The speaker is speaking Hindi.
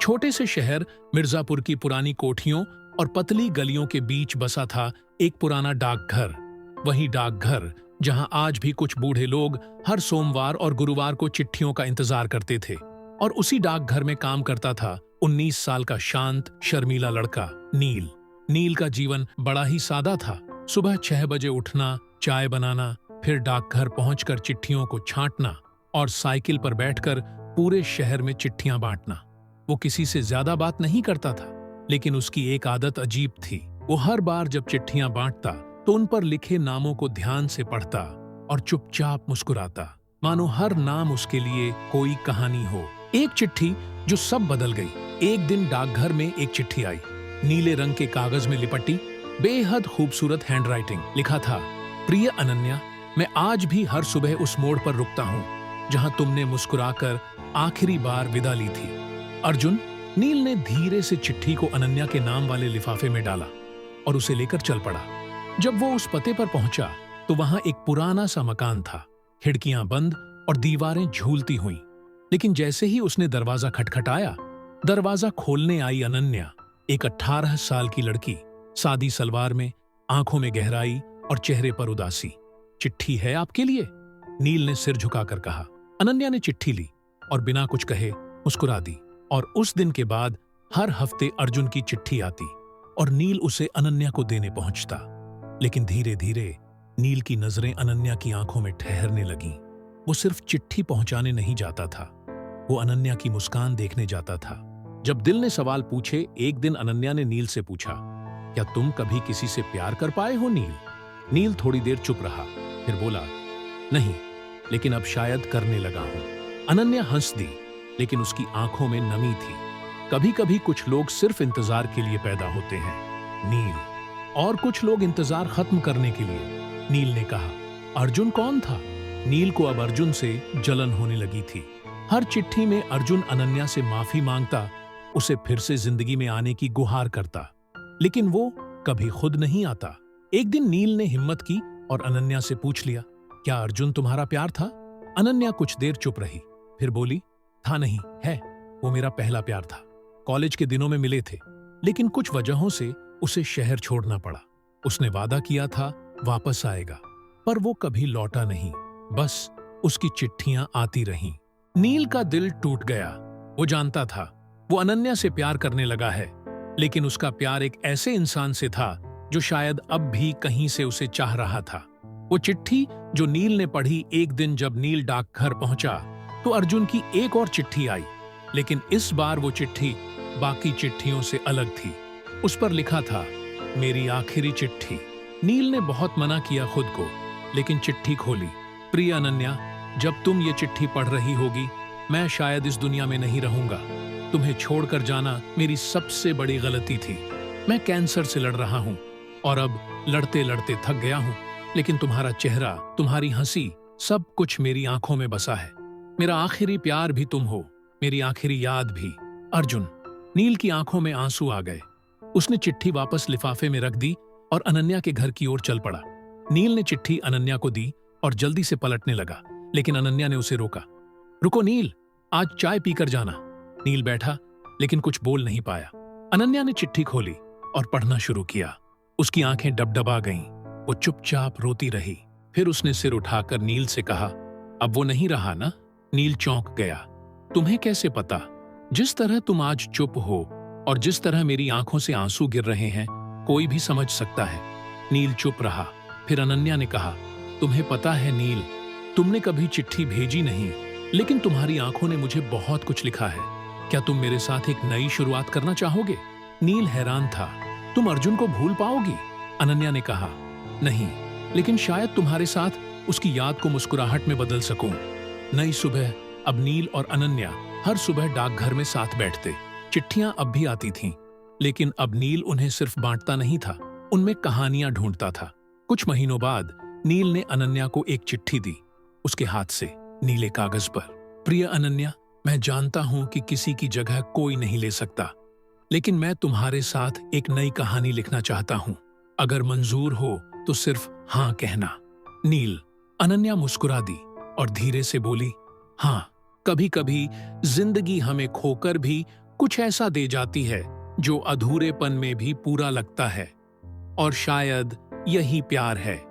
छोटे से शहर मिर्जापुर की पुरानी कोठियों और पतली गलियों के बीच बसा था एक पुराना डाकघर। वही डाकघर जहां आज भी कुछ बूढ़े लोग हर सोमवार और गुरुवार को चिट्ठियों का इंतजार करते थे। और उसी डाकघर में काम करता था 19 साल का शांत शर्मीला लड़का नील। नील का जीवन बड़ा ही सादा था। सुबह 6 बजे उठना, चाय बनाना, फिर डाकघर पहुंचकर चिट्ठियों को छांटना और साइकिल पर बैठकर पूरे शहर में चिट्ठियां बांटना। वो किसी से ज्यादा बात नहीं करता था, लेकिन उसकी एक आदत अजीब थी। वो हर बार जब चिट्ठियां बांटता तो उन पर लिखे नामों को ध्यान से पढ़ता और चुपचाप मुस्कुराता, मानो हर नाम उसके लिए कोई कहानी हो। एक चिट्ठी जो सब बदल गई। एक दिन डाकघर में एक चिट्ठी आई, नीले रंग के कागज में लिपटी, बेहद खूबसूरत हैंडराइटिंग। लिखा था, प्रिय अनन्या, मैं आज भी हर सुबह उस मोड़ पर रुकता हूँ जहां तुमने मुस्कुराकर आखिरी बार विदा ली थी। अर्जुन। नील ने धीरे से चिट्ठी को अनन्या के नाम वाले लिफाफे में डाला और उसे लेकर चल पड़ा। जब वो उस पते पर पहुंचा तो वहां एक पुराना सा मकान था, खिड़कियां बंद और दीवारें झूलती हुई। लेकिन जैसे ही उसने दरवाजा खटखटाया, दरवाजा खोलने आई अनन्या, एक 18 साल की लड़की, सादी सलवार में, आंखों में गहराई और चेहरे पर उदासी। चिट्ठी है आपके लिए, नील ने सिर झुकाकर कहा। अनन्या ने चिट्ठी ली और बिना कुछ कहे मुस्कुरा दी। और उस दिन के बाद हर हफ्ते अर्जुन की चिट्ठी आती और नील उसे अनन्या को देने पहुंचता। लेकिन धीरे धीरे नील की नजरें अनन्या की आंखों में ठहरने लगीं। वो सिर्फ चिट्ठी पहुंचाने नहीं जाता था, वो अनन्या की मुस्कान देखने जाता था। जब दिल ने सवाल पूछे, एक दिन अनन्या ने नील से पूछा, क्या तुम कभी किसी से प्यार कर पाए हो नील? नील थोड़ी देर चुप रहा, फिर बोला, नहीं, लेकिन अब शायद करने लगा हूं। अनन्या हंस दी, लेकिन उसकी आंखों में नमी थी। कभी कभी कुछ लोग सिर्फ इंतजार के लिए पैदा होते हैं नील, और कुछ लोग इंतजार खत्म करने के लिए। नील ने कहा। अर्जुन कौन था? नील को अब अर्जुन से जलन होने लगी थी। हर चिट्ठी में अर्जुन अनन्या से माफी मांगता, उसे फिर से जिंदगी में आने की गुहार करता, लेकिन वो कभी खुद नहीं आता। एक दिन नील ने हिम्मत की और अनन्या से पूछ लिया, क्या अर्जुन तुम्हारा प्यार था? अनन्या कुछ देर चुप रही, फिर बोली, था नहीं, है। वो मेरा पहला प्यार था। कॉलेज के दिनों में मिले थे, लेकिन कुछ वजहों से उसे शहर छोड़ना पड़ा। उसने वादा किया था वापस आएगा, पर वो कभी लौटा नहीं। बस उसकी चिट्ठियां आती रहीं। नील का दिल टूट गया। वो जानता था वो अनन्या से प्यार करने लगा है, लेकिन उसका प्यार एक ऐसे इंसान से था जो शायद अब भी कहीं से उसे चाह रहा था। वो चिट्ठी जो नील ने पढ़ी, एक दिन जब नील डाकघर पहुंचा तो अर्जुन की एक और चिट्ठी आई, लेकिन इस बार वो चिट्ठी बाकी चिट्ठियों से अलग थी। उस पर लिखा था, मेरी आखिरी चिट्ठी। नील ने बहुत मना किया खुद को, लेकिन चिट्ठी खोली। प्रिय अनन्या, जब तुम ये चिट्ठी पढ़ रही होगी, मैं शायद इस दुनिया में नहीं रहूंगा। तुम्हें छोड़कर जाना मेरी सबसे बड़ी गलती थी। मैं कैंसर से लड़ रहा हूं और अब लड़ते लड़ते थक गया हूं, लेकिन तुम्हारा चेहरा, तुम्हारी हंसी, सब कुछ मेरी आंखों में बसा है। मेरा आखिरी प्यार भी तुम हो, मेरी आखिरी याद भी। अर्जुन। नील की आंखों में आंसू आ गए। उसने चिट्ठी वापस लिफाफे में रख दी और अनन्या के घर की ओर चल पड़ा। नील ने चिट्ठी अनन्या को दी और जल्दी से पलटने लगा, लेकिन अनन्या ने उसे रोका। रुको नील, आज चाय पीकर जाना। नील बैठा, लेकिन कुछ बोल नहीं पाया। अनन्या ने चिट्ठी खोली और पढ़ना शुरू किया। उसकी आंखें डबडबा गईं। वो चुपचाप रोती रही। फिर उसने सिर उठाकर नील से कहा, अब वो नहीं रहा ना? नील चौंक गया। तुम्हें कैसे पता? जिस तरह तुम आज चुप हो और जिस तरह मेरी आंखों से आंसू गिर रहे हैं, कोई भी समझ सकता है। नील चुप रहा। फिर अनन्या ने कहा, तुम्हें पता है नील, तुमने कभी चिट्ठी भेजी नहीं, लेकिन तुम्हारी आंखों ने मुझे बहुत कुछ लिखा है। क्या तुम मेरे साथ एक नई शुरुआत करना चाहोगे? नील हैरान था। तुम अर्जुन को भूल पाओगी? अनन्या ने कहा, नहीं, लेकिन शायद तुम्हारे साथ उसकी याद को मुस्कुराहट में बदल सकूं। नई सुबह। अब नील और अनन्या हर सुबह डाकघर में साथ बैठते। चिट्ठियां अब भी आती थीं, लेकिन अब नील उन्हें सिर्फ बांटता नहीं था, उनमें कहानियां ढूंढता था। कुछ महीनों बाद नील ने अनन्या को एक चिट्ठी दी, उसके हाथ से, नीले कागज पर। प्रिय अनन्या, मैं जानता हूं कि किसी की जगह कोई नहीं ले सकता, लेकिन मैं तुम्हारे साथ एक नई कहानी लिखना चाहता हूं। अगर मंजूर हो तो सिर्फ हाँ कहना। नील। अनन्या मुस्कुरा दी और धीरे से बोली, हाँ, कभी कभी जिंदगी हमें खोकर भी कुछ ऐसा दे जाती है जो अधूरेपन में भी पूरा लगता है। और शायद यही प्यार है।